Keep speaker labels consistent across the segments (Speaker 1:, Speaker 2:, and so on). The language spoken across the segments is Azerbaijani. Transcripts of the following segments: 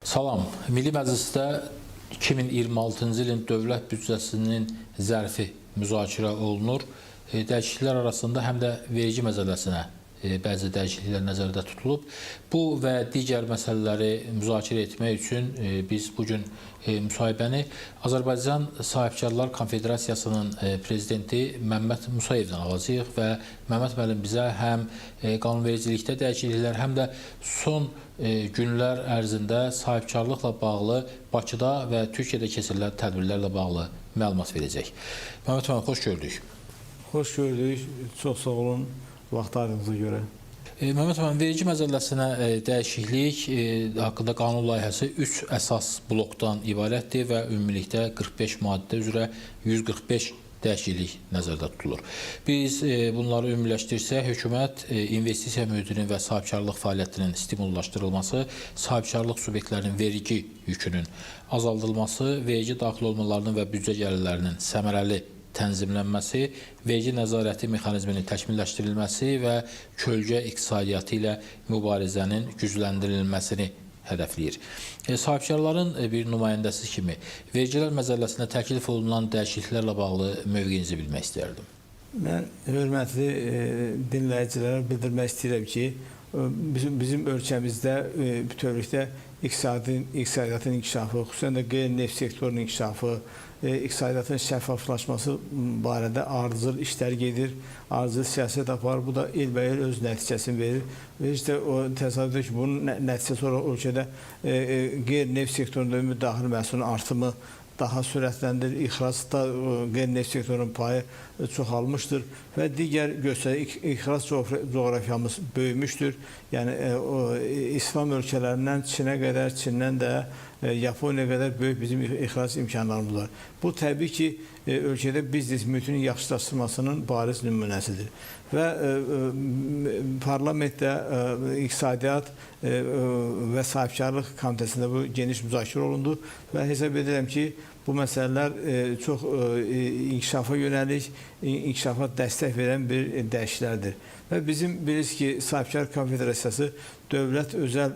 Speaker 1: Salam. Milli Məclisdə 2026-cı ilin dövlət büdcəsinin zərfi müzakirə olunur. Dəyişikliklər arasında həm də vergi məcəlləsinə bəzi dəyişikliklər nəzərdə tutulub. Bu və digər məsələləri müzakirə etmək üçün biz bugün müsahibəni Azərbaycan Sahibkarlar Konfederasiyasının prezidenti Məmməd Musayevdən alacağıq və Məmməd müəllim bizə həm qanunvericilikdə dəyişikliklər, həm də son günlər ərzində sahibkarlıqla bağlı Bakıda və Türkiyədə keçirilən tədbirlərlə bağlı məlumat verəcək. Məmməd müəllim, xoş gördük.
Speaker 2: Xoş gördük. Çox sağ olun vaxt ayırdığınıza görə.
Speaker 1: Məmməd müəllim, vergi məcəlləsinə dəyişiklik haqqında qanun layihəsi 3 əsas blokdan ibarətdir və ümumilikdə 45 maddə üzrə 145 dəyişiklik nəzərdə tutulur. Biz bunları ümumiləşdirsək, hökumət investisiya mühitinin və sahibkarlıq fəaliyyətinin stimullaşdırılması, sahibkarlıq subyektlərinin vergi yükünün azaldılması, vergi daxil olmalarının və büdcə gəlirlərinin səmərəli tənzimlənməsi, vergi nəzarəti mexanizminin təkmilləşdirilməsi və kölgə iqtisadiyyatı ilə mübarizənin gücləndirilməsini hədəfləyir. Sahibkarların bir nümayəndəsi kimi vergilər məcəlləsinə təklif olunan dəyişikliklərlə bağlı mövqeyinizi bilmək istəyərdim.
Speaker 2: Mən hörmətli dinləyicilərə bildirmək istəyirəm ki, bizim ölkəmizdə bütövlükdə iqtisadiyyatın inkişafı, xüsusən də qeyri-neft sektorunun inkişafı, iqtisadiyyatın şəffaflaşması barədə ardıcıl işlər gedir, ardıcıl siyasət aparır. Bu da ilbəil öz nəticəsini verir. Və işte o təsadüfdir ki, bunun nəticəsi olaraq ölkədə qeyri-neft sektorunda müdaxil məhsulun artımı daha sürətləndir, ixracda qeyri-neft sektorunun payı çoxalmışdır və digər göstərici ixrac coğrafiyamız böyümüşdür. Yəni İslam ölkələrindən Çinə qədər, Çindən də Yaponiyaya qədər böyük bizim ixrac imkanlarımız var. Bu təbii ki, ölkədə biznes mühitinin yaxşılaşdırılmasının bariz nümunəsidir. Və parlamentdə iqtisadiyyat və sahibkarlıq komitəsində bu geniş müzakirə olundu və hesab edirəm ki, bu məsələlər çox inkişafa yönəlik, inkişafa dəstək verən bir dəyişikliklərdir. Və bizim bilirsiniz ki, Sahibkar Konfederasiyası dövlət-özəl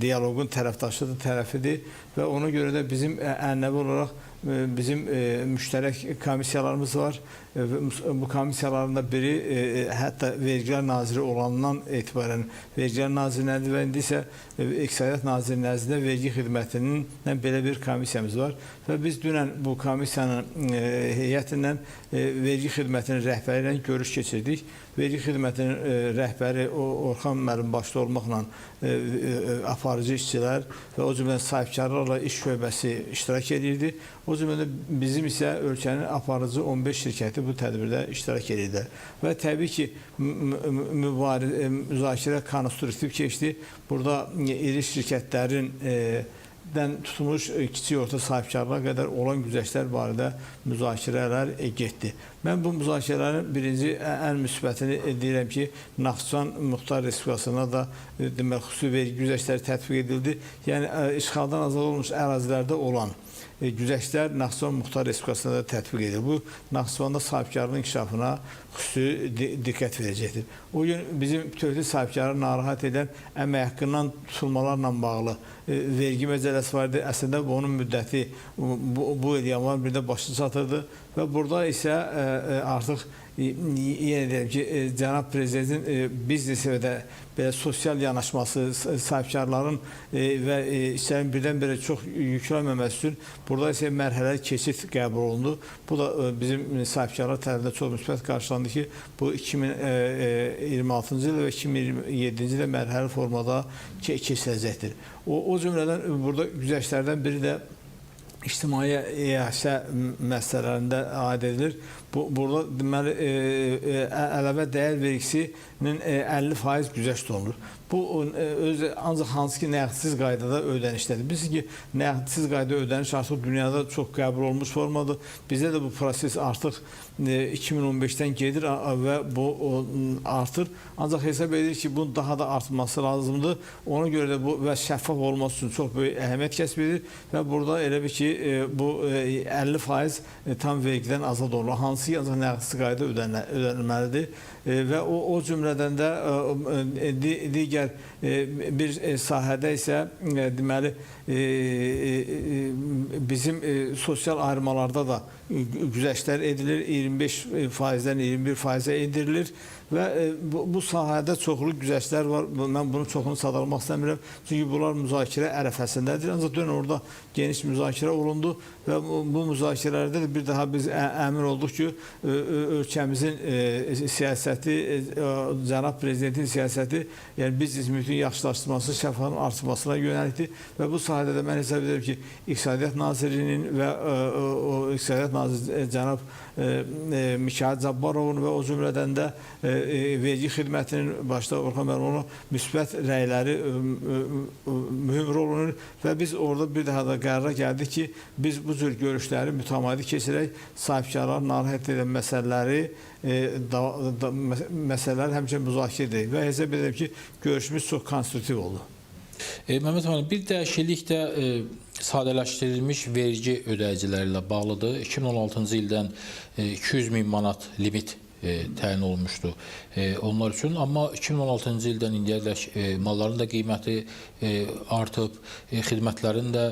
Speaker 2: diyaloqun tərəfidir və ona görə də bizim ənənəvi olaraq bizim müştərək komissiyalarımız var. Bu komissiyaların da biri hətta Vergilər Naziri olandan etibarən Vergilər Nazirləndir və indi isə İqtisadiyyat Nazirinin nəzdində vergi xidmətinin belə bir komissiyamız var. Və biz dünən bu komissiyanın heyətindən vergi xidmətinin rəhbəri ilə görüş keçirdik. Vergi xidmətinin rəhbəri Orxan müəllim başda olmaqla aparıcı işçilər və o cümlədən sahibkarlarla iş şöbəsi iştirak edirdi. O cümlədən bizim isə ölkənin aparıcı 15 şirkəti bu tədbirdə iştirak edirlər. Və təbii ki, müzakirə konstruktiv keçdi. Burada iri şirkətlərin tutmuş kiçik orta sahibkarlığa qədər olan güzəştlər barədə müzakirələr getdi. Mən bu müzakirələrin birinci ən müsbətini deyirəm ki, Naxçıvan Muxtar Respublikasına da xüsusi vergi güzəştləri tətbiq edildi. Yəni, işğaldan azad olmuş ərazilərdə olan güzəştlər Naxçıvan Muxtar Respublikasına da tətbiq edilir. Bu, Naxçıvanda sahibkarlığın inkişafına xüsusi diqqət verəcəkdir. O gün bizim bütövlükdə sahibkarı narahat edən əmək haqqından tutulmalarla bağlı vergi məcəlləsi vardı. Əslində, bunun müddəti bu il yanvar 1-də başlı çatırdı və burada isə artıq yenə deyirəm ki, Cənab Prezidentin biznesi və də belə sosial yanaşması, sahibkarların və işlərin birdən-birə çox yüklənməməsi üçün burada isə mərhələli keçid qəbul olundu. Bu da bizim sahibkarlar tərəfindən çox müsbət qarşılandı ki, bu 2026-cı il və 2027-ci ildə mərhələli formada keçiləcəkdir. O cümlədən burada güzəştlərdən biri də ictimai əşya məsələlərində aid edilir. Burada deməli əlavə dəyər vergisinin 50% güzəşt olunur. Bu ancaq hansı ki nəğdsiz qaydada ödənişdədir. Bilirsiniz ki, nəğdsiz qaydada ödəniş artıq dünyada çox qəbul olmuş formadır. Bizdə də bu proses artıq 2015-dən gedir və bu artır. Ancaq hesab edir ki, bunun daha da artması lazımdır. Ona görə də bu və şəffaf olması üçün çox böyük əhəmiyyət kəsb edir və burada elə bir ki, bu 50% tam vergidən azad olur. Hansı hansı ki, ancaq nəqdsi qayda ödənilməlidir. Və o cümlədən də digər bir sahədə isə deməli bizim sosial ayrımalarda da güzəştlər edilir, 25%-dən 21%-ə endirilir və bu sahədə çoxlu güzəştlər var. Mən bunu çoxunu sadalamaq istəmirəm, çünki bunlar müzakirə ərəfəsindədir. Ancaq dünən orada geniş müzakirə olundu və bu müzakirələrdə də bir daha biz əmin olduq ki, ölkəmizin siyasəti, cənab prezidentin siyasəti, yəni biznes mühitin yaxşılaşdırılması, şəffaflığın artırılmasına yönəlikdir və bu sahədə də mən hesab edirəm ki, İqtisadiyyat Nazirliyinin və İqtisadiyyat Naziri cənab Mikayıl Cabbarovun və o cümlədən də vergi xidmətinin başda Orxan Məmmədovun müsbət rəyləri mühüm rol oynayır və biz orada bir daha da qərara gəldik ki, biz bu cür görüşləri mütəmadi keçirək, sahibkarlar narahat edən məsələləri həmçinin müzakirə edək və hesab edirəm ki, görüşümüz çox konstruktiv oldu.
Speaker 1: Mehmet müəllim, bir dəyişiklik də sadələşdirilmiş vergi ödəyiciləri ilə bağlıdır. 2016-cı ildən 200.000 manat limit təyin olunmuşdu onlar üçün. Amma 2016-cı ildən indiyədək malların da qiyməti artıb, xidmətlərin də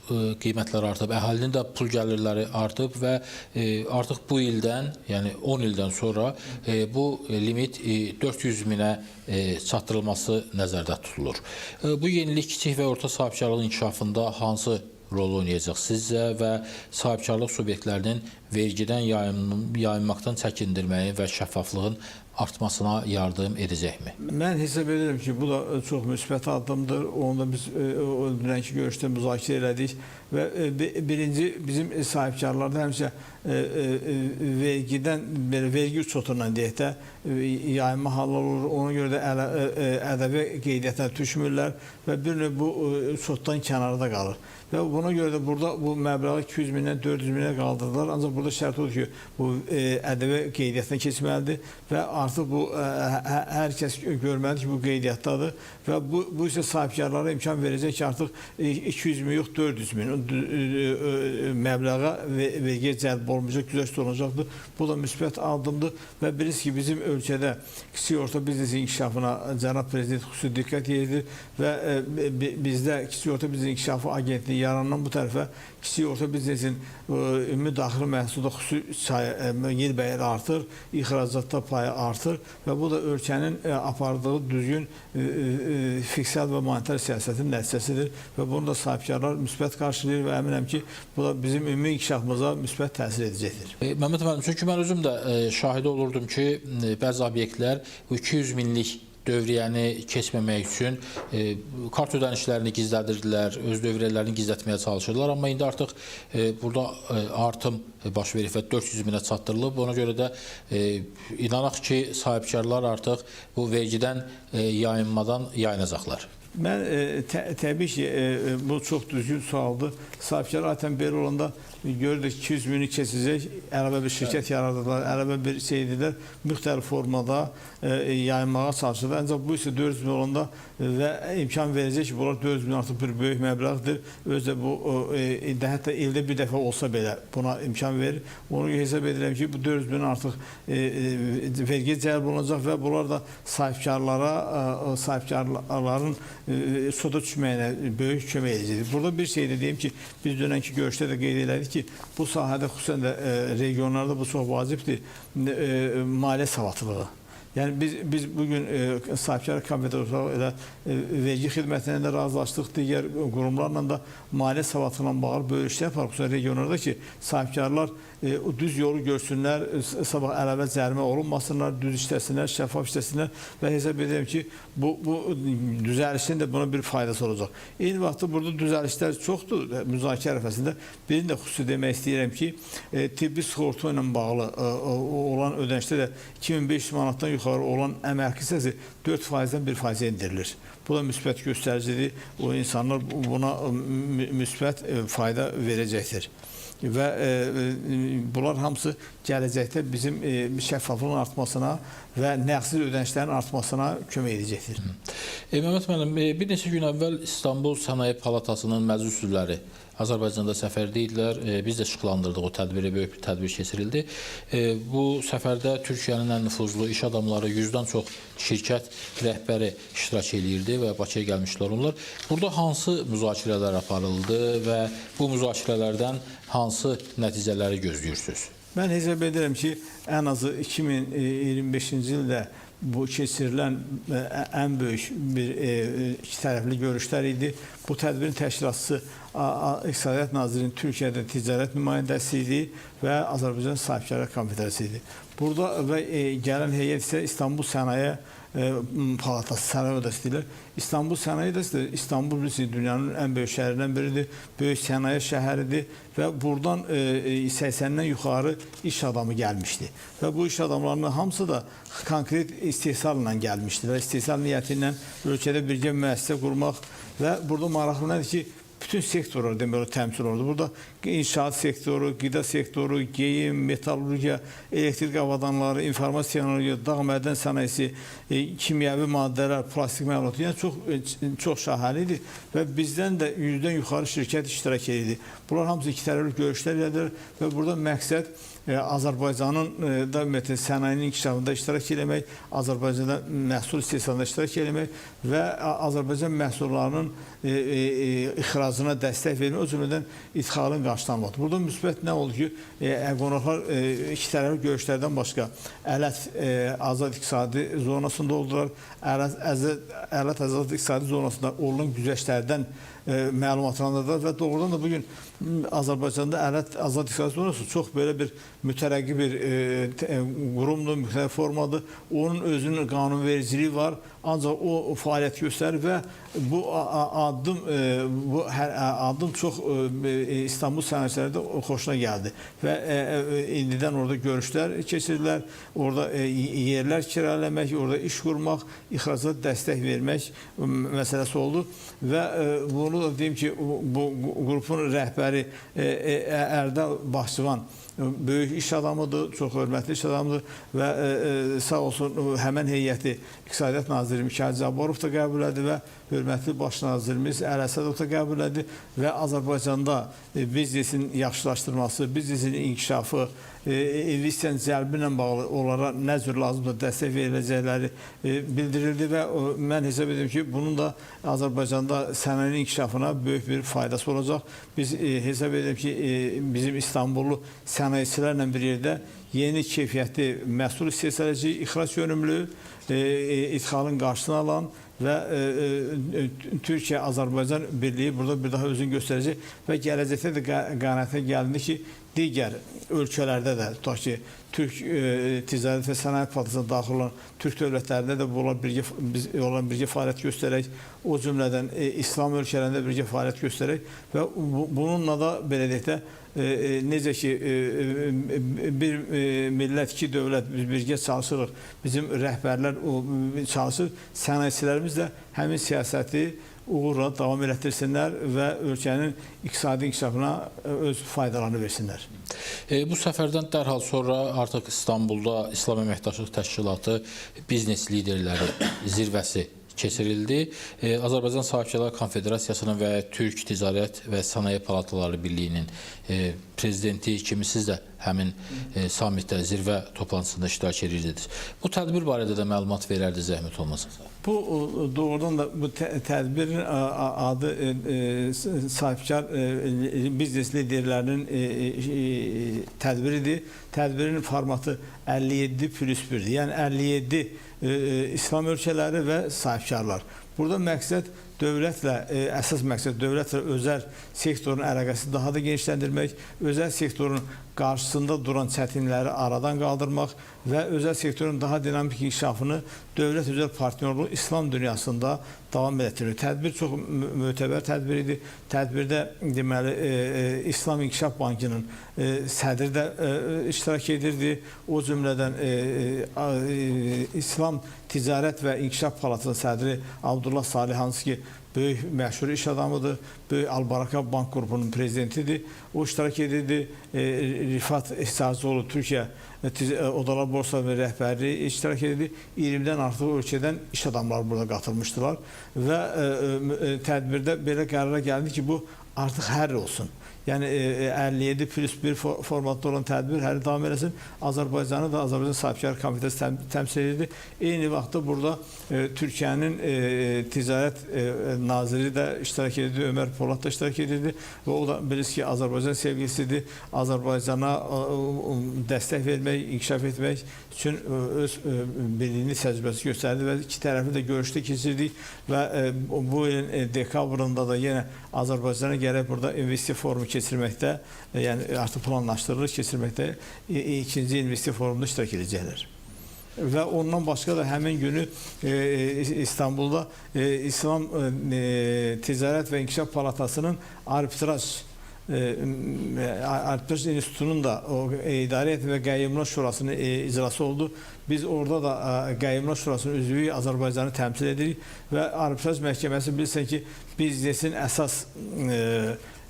Speaker 1: qiymətlər artıb, əhalinin də pul gəlirləri artıb və artıq bu ildən, yəni 10 ildən sonra bu limit 400.000-ə çatdırılması nəzərdə tutulur. Bu yenilik kiçik və orta sahibkarlığın inkişafında hansı rol oynayacaq sizcə və sahibkarlıq subyektlərinin vergidən yayınmaqdan çəkindirməyi və şəffaflığın artmasına yardım edəcəkmi? Mən
Speaker 2: hesab edirəm ki, bu da çox müsbət addımdır. Onu da biz dünənki görüşdə müzakirə elədik və birinci bizim sahibkarlarda həmişə vergidən, vergi uçotundan deyək də yayınma hallar olur. Ona görə də ədəbi qeydiyyatına düşmürlər və bir növ bu uçotdan kənarda qalır. Və buna görə də burada bu məbləği 200.000-dən 400.000-ə qaldırdılar. Ancaq burada şərt odur ki, bu ədəbi qeydiyyatına keçməlidir və artıq bu hər kəs görməlidir ki, bu qeydiyyatdadır və bu isə sahibkarlara imkan verəcək ki, artıq 200.000 yox 400.000 məbləğə vergiyə cəlb olmayacaq, güzəşt olunacaqdır. Bu da müsbət addımdır və bilirsiniz ki, bizim ölkədə kiçik orta biznes inkişafına cənab prezident xüsusi diqqət yetir və bizdə kiçik orta biznes inkişafı agentliyi yaranan bu tərəfə kiçik orta biznesin ümumi daxili məhsulda xüsusi yer bəyəri artır, ixracatda payı artır və bu da ölkənin apardığı düzgün fiskal və monetar siyasətin nəticəsidir və bunu da sahibkarlar müsbət qarşılayır və əminəm ki, bu da bizim ümumi inkişafımıza müsbət təsir edəcəkdir.
Speaker 1: Mehmet müəllim, çünki mən özüm də şahidi olurdum ki, bəzi obyektlər 200.000-lik dövriyyəni keçməmək üçün kart ödənişlərini gizlədirdilər, öz dövriyyələrini gizlətməyə çalışırlar. Amma indi artıq burada artım baş verib və 400.000-ə çatdırılıb. Ona görə də inanaq ki, sahibkarlar artıq bu vergidən yayınmadan yayınacaqlar.
Speaker 2: Mən təbii ki, bu çox düzgün sualdır. Sahibkarlar zaten belə olanda görürük 200.000-i keçəcək, əlavə bir şirkət yaradırlar, əlavə bir şeydirlər, müxtəlif formada yayınmağa çalışırlar. Ancaq bu isə 400.000 olanda və imkan verəcək ki, bunlar 400.000 artıq bir böyük məbləğdir. Özdə bu, hətta ildə bir dəfə olsa belə buna imkan verir. Onu hesab edirəm ki, bu 400.000 artıq vergi cəlb olunacaq və bunlar da sahibkarların soda düşməyinə böyük kömək edəcəkdir. Burada bir şey də deyim ki, biz dünənki görüşdə də qeyd elədik ki, bu sahədə xüsusən də regionlarda bu çox vacibdir, maliyyə savadlılığı. Yəni biz bugün sahibkar komitə ilə vergi xidmətinə də razılaşdıq, digər qurumlarla da maliyyə savadlılığı ilə bağlı böyük işlər var. Xüsusən regionlarda ki, sahibkarlar düz yolu görsünlər, sabah əlavə cərimə olunmasınlar, düz işləsinlər, şəffaf işləsinlər və hesab edirəm ki, bu düzəlişin də buna bir faydası olacaq. Eyni vaxtda burada düzəlişlər çoxdur müzakirə ərəfəsində. Birini də xüsusi demək istəyirəm ki, tibbi sığorta ilə bağlı olan ödənişdə də 2500 manatdan yuxarı olan əmək hissəsi 4%-dən 1%-ə endirilir. Bu da müsbət göstəricidir. O insanlar buna müsbət fayda verəcəkdir. və bunlar hamısı gələcəkdə bizim şəffaflığın artmasına və nəqsiz ödənişlərin artmasına kömək edəcəkdir.
Speaker 1: Mehmet müəllim, bir neçə gün əvvəl İstanbul Sənaye Palatasının məclis üzvləri Azərbaycanda səfərdə idilər. Biz də işıqlandırdıq o tədbiri, böyük bir tədbir keçirildi. Bu səfərdə Türkiyənin ən nüfuzlu iş adamları, 100-dən çox şirkət rəhbəri iştirak edirdi və Bakıya gəlmişlər onlar. Burada hansı müzakirələr aparıldı və bu müzakirələrdən hansı nəticələri gözləyirsiniz?
Speaker 2: Mən hesab edirəm ki, ən azı 2025-ci ildə bu keçirilən ən böyük bir iki tərəfli görüşlər idi. Bu tədbirin təşkilatçısı İqtisadiyyat Nazirinin Türkiyədə ticarət nümayəndəsi idi və Azərbaycan Sahibkarlar Konfederasiyası idi. Burada və gələn heyət isə İstanbul Sənaye Palatası, Sənaye Odası deyirlər. İstanbul Sənaye Odası da İstanbul bilirsiniz, dünyanın ən böyük şəhərlərindən biridir, böyük sənaye şəhəridir və buradan 80-dən yuxarı iş adamı gəlmişdi. Və bu iş adamlarının hamısı da konkret istehsalla gəlmişdi və istehsal niyyəti ilə ölkədə birgə müəssisə qurmaq və burada maraqlı nədir ki, bütün sektorlar demək təmsil olunur. Burada inşaat sektoru, qida sektoru, geyim, metallurgiya, elektrik avadanları, informasiya texnologiya, dağ mədən sənayesi, kimyəvi maddələr, plastik məlumatı, yəni çox şahəlidir və bizdən də 100-dən yuxarı şirkət iştirak edirdi. Bunlar hamısı iki tərəfli görüşlər edir və burada məqsəd Azərbaycanın da sənayenin inkişafında iştirak eləmək, Azərbaycanda məhsul istehsalında iştirak eləmək və Azərbaycan məhsullarının ixracına dəstək vermək, o cümlədən idxalın qarşılanması. Burada müsbət nə oldu ki, qonaqlar iki tərəfli görüşlərdən başqa Ələt Azad İqtisadi zonasında oldular. Ələt Azad İqtisadi zonasında olunan güzəştlərdən məlumatlandırdılar və doğrudan da bugün Azərbaycanda Ələt Azad İqtisadi zonası çox belə bir mütərəqqi bir qurumdur, müxtəlif formadır. Onun özünün qanunvericiliyi var, ancaq o fəaliyyət göstərir və bu addım çox İstanbul sənayesində xoşuna gəldi və indidən orada görüşlər keçirdilər, orada yerlər kiralamaq, orada iş qurmaq, ixracata dəstək vermək məsələsi oldu və bunu da deyim ki, bu qrupun rəhbəri Ərdal Bahçıvan böyük iş adamıdır, çox hörmətli iş adamıdır və sağ olsun həmən heyəti İqtisadiyyat Naziri Mikayıl Cabbarov da qəbul edir və hörmətli baş nazirimiz Əli Əsədov da qəbul edir və Azərbaycanda biznesin yaxşılaşdırması, biznesin inkişafı, investisiyanın cəlbi ilə bağlı onlara nə cür lazımdır dəstək veriləcəkləri bildirildi və mən hesab edirəm ki, bunun da Azərbaycanda sənayenin inkişafına böyük bir faydası olacaq. Biz hesab edirəm ki, bizim İstanbullu sənayeçilərlə bir yerdə yeni keyfiyyətli məhsul istehsal edici, ixrac yönümlü, idxalın qarşısını alan və Türkiyə-Azərbaycan birliyi burada bir daha özünü göstərəcək və gələcəkdə də qənaətə gəlindi ki, digər ölkələrdə də, tutaq ki, Türk Ticarət və Sənaye Palatasına daxil olan Türk dövlətlərində də onlarla birgə fəaliyyət göstərək, o cümlədən İslam ölkələrində birgə fəaliyyət göstərək və bununla da belə deyək də necə ki, bir millət, iki dövlət biz birgə çalışırıq, bizim rəhbərlər çalışır, sənayecilərimiz də həmin siyasəti uğurla davam elətdirsinlər və ölkənin iqtisadi inkişafına öz faydalarını versinlər.
Speaker 1: Bu səfərdən dərhal sonra artıq İstanbulda İslam Əməkdaşlıq Təşkilatı biznes liderləri zirvəsi keçirildi. Azərbaycan Sahibkarlar Konfederasiyasının və Türk Ticarət və Sənaye Palataları Birliyinin prezidenti kimi siz də həmin samitdə, zirvə toplantısında iştirak edirdiniz. Bu tədbir barədə də məlumat verərdi, zəhmət olmasa.
Speaker 2: Bu doğrudan da bu tədbirin adı sahibkar biznes liderlərinin tədbiridir. Tədbirin formatı 57+1-dir. Yəni 57 İslam ölkələri və sahibkarlar. Burada məqsəd dövlətlə, əsas məqsəd dövlətlə özəl sektorun əlaqəsini daha da genişləndirmək, özəl sektorun qarşısında duran çətinlikləri aradan qaldırmaq və özəl sektorun daha dinamik inkişafını dövlət-özəl partnyorluğu İslam dünyasında davam etdirir. Tədbir çox mötəbər tədbir idi. Tədbirdə deməli İslam İnkişaf Bankının sədri də iştirak edirdi. O cümlədən İslam Ticarət və İnkişaf Palatının sədri Abdullah Salih, hansı ki böyük məşhur iş adamıdır, böyük Albaraka Bank qrupunun prezidentidir. O iştirak edirdi. Rifat Ehsazlıoğlu Türkiyə Odalar Borsa və rəhbərliyi iştirak edirdi. 20-dən artıq ölkədən iş adamları burada qatılmışdılar və tədbirdə belə qərara gəldi ki, bu artıq hər olsun. Yəni 57+1 formatda olan tədbir hələ davam eləsin. Azərbaycanı da Azərbaycan Sahibkarlar Komitəsi təmsil edirdi. Eyni vaxtda burada Türkiyənin Ticarət Naziri də iştirak edirdi, Ömər Polad da iştirak edirdi və o da bilirsiniz ki, Azərbaycan sevgilisidir. Azərbaycana dəstək vermək, inkişaf etmək üçün öz birliyini, təcrübəsi göstərdi və iki tərəfli də görüşdə keçirdik və bu ilin dekabrında da yenə Azərbaycana gərək burada investisiya forumu keçirməkdə, yəni artıq planlaşdırılır, keçirməkdə ikinci investisiya forumunda iştirak edəcəklər. Və ondan başqa da həmin günü İstanbulda İslam Ticarət və İnkişaf Palatasının arbitraj İnstitutunun da İdarə Heyəti və Qəyyumlar Şurasının icrası oldu. Biz orada da Qəyyumlar Şurasının üzvü Azərbaycanı təmsil edirik və arbitraj məhkəməsi bilirsən ki, biznesin əsas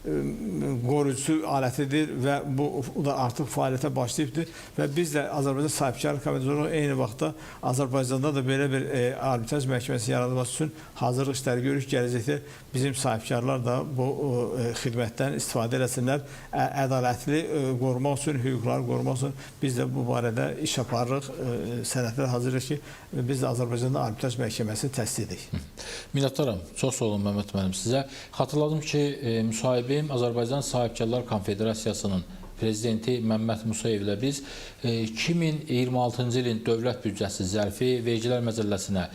Speaker 2: qoruyucu alətidir və bu da artıq fəaliyyətə başlayıbdır və biz də Azərbaycan Sahibkarlar Komitəsi eyni vaxtda Azərbaycanda da belə bir arbitraj məhkəməsi yaradılması üçün hazırlıq işləri görürük. Gələcəkdə bizim sahibkarlar da bu xidmətdən istifadə eləsinlər. Ədalətli qorumaq üçün, hüquqları qorumaq üçün biz də bu barədə iş aparırıq, sənədlər hazırlayırıq ki, biz də Azərbaycanda arbitraj məhkəməsini təsis edirik.
Speaker 1: Minnətdaram. Çox sağ olun Məmməd müəllim sizə. Xatırladım ki, müsahibim Azərbaycan Sahibkarlar Konfederasiyasının prezidenti Məmməd Musayev ilə biz 2026-cı ilin dövlət büdcəsi zərfi vergilər məcəlləsinə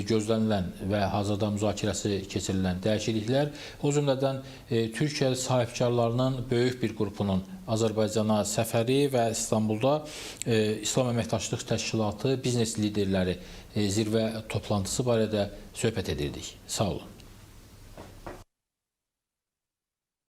Speaker 1: gözlənilən və hazırda müzakirəsi keçirilən dəyişikliklər, o cümlədən Türkiyə sahibkarlarının böyük bir qrupunun Azərbaycana səfəri və İstanbulda İslam Əməkdaşlıq Təşkilatı biznes liderləri zirvə toplantısı barədə söhbət edirdik. Sağ olun.